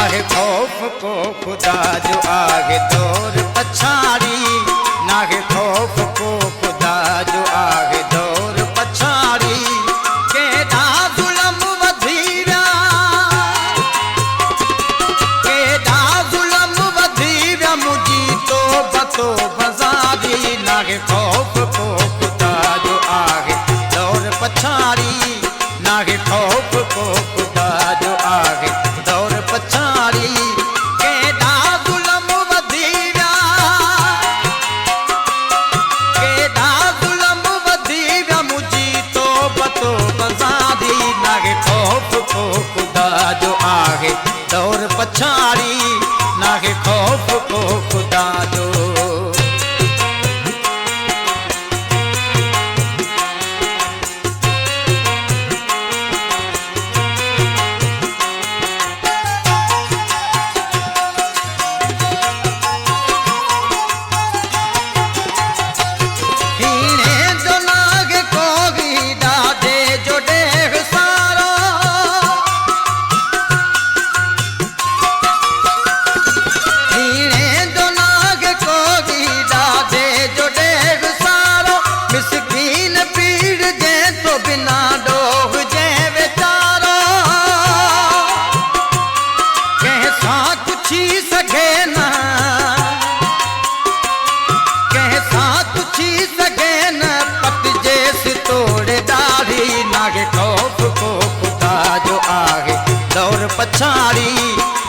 नाहे खौफ को खुदा जो आगे दौर पछाड़ी, नाहे खौफ को खुदा जो आगे दौर पछाड़ी। केॾा ज़ुल्म वधी विया, केॾा ज़ुल्म वधी विया मुंहिंजी तौबा तौबा ज़ारी। नाहे खौफ को खुदा जो आगे दौर पछाड़ी, नाहे खौफ को खुदा जो आगे दौर पछाड़ी। केॾा ज़ुल्म वधी विया, केॾा ज़ुल्म वधी विया मुंहिंजी तौबा तौबा ज़ारी। नाहे खौफ को खुदा जो आगे दौर पछाड़ी, नाहे खौफ को खुदा जो। नाहे खौफ को खुदा जो आगे दौर पछाड़ी,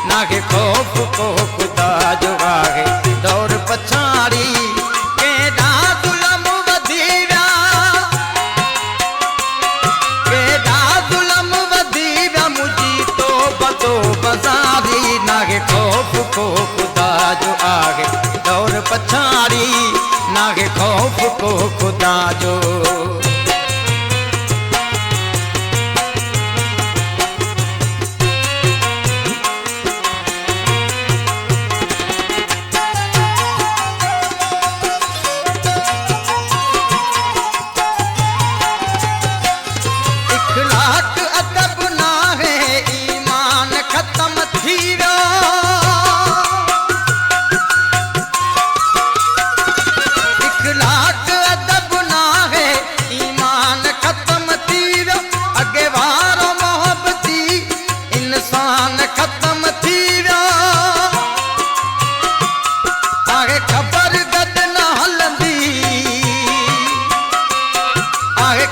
नाहे खौफ को खुदा जो आगे दौर पछाड़ी। केॾा ज़ुल्म वधी विया, केॾा ज़ुल्म वधी विया मुंहिंजी तौबा तौबा ज़ारी। नाहे खौफ को खुदा जो आगे दौर पछाड़ी, नाहे खौफ को खुदा जो।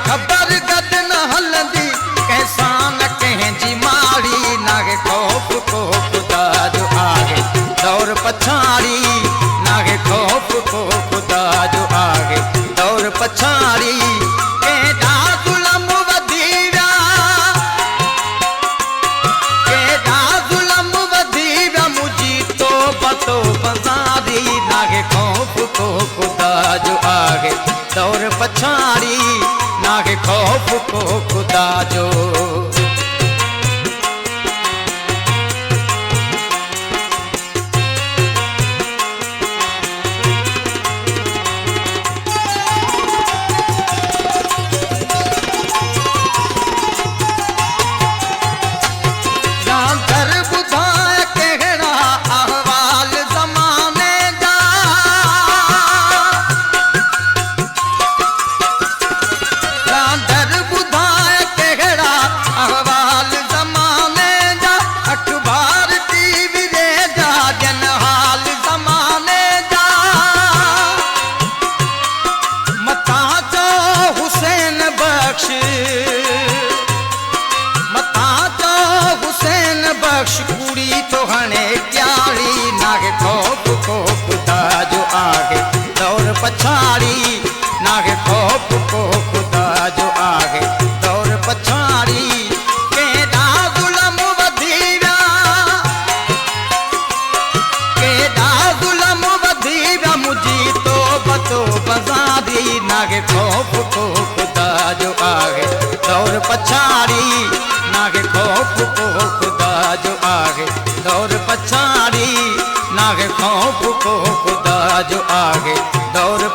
खबर गद न हलंदी कैसा न कंहिंजी माड़ी। नाहे खौफ को खुदा जो आगे दौर पछाड़ी, नाहे खौफ को खुदा जो आगे दौर पछाड़ी। केॾा ज़ुल्म वधी विया, केॾा ज़ुल्म वधी विया मुंहिंजी तौबा तौबा ज़ारी। नाहे खौफ को खुदा जो आगे दौर पछाड़ी, नाहे खौफ को खुदा जो। कुड़ी तो हणे क्यारी। नाहे खौफ को खुदा जो आगे दौर पछाड़ी, नाहे खौफ को खुदा जो आगे दौर पछाड़ी। केॾा ज़ुल्म वधी विया, केॾा ज़ुल्म वधी विया मुंहिंजी तौबा तौबा ज़ारी। नाहे खौफ को खुदा जो आगे दौर पछाड़ी, नाहे खौफ को खुदा जो आगे दौर पछाड़ी। नाहे खौफ को खुदा जो आगे दौर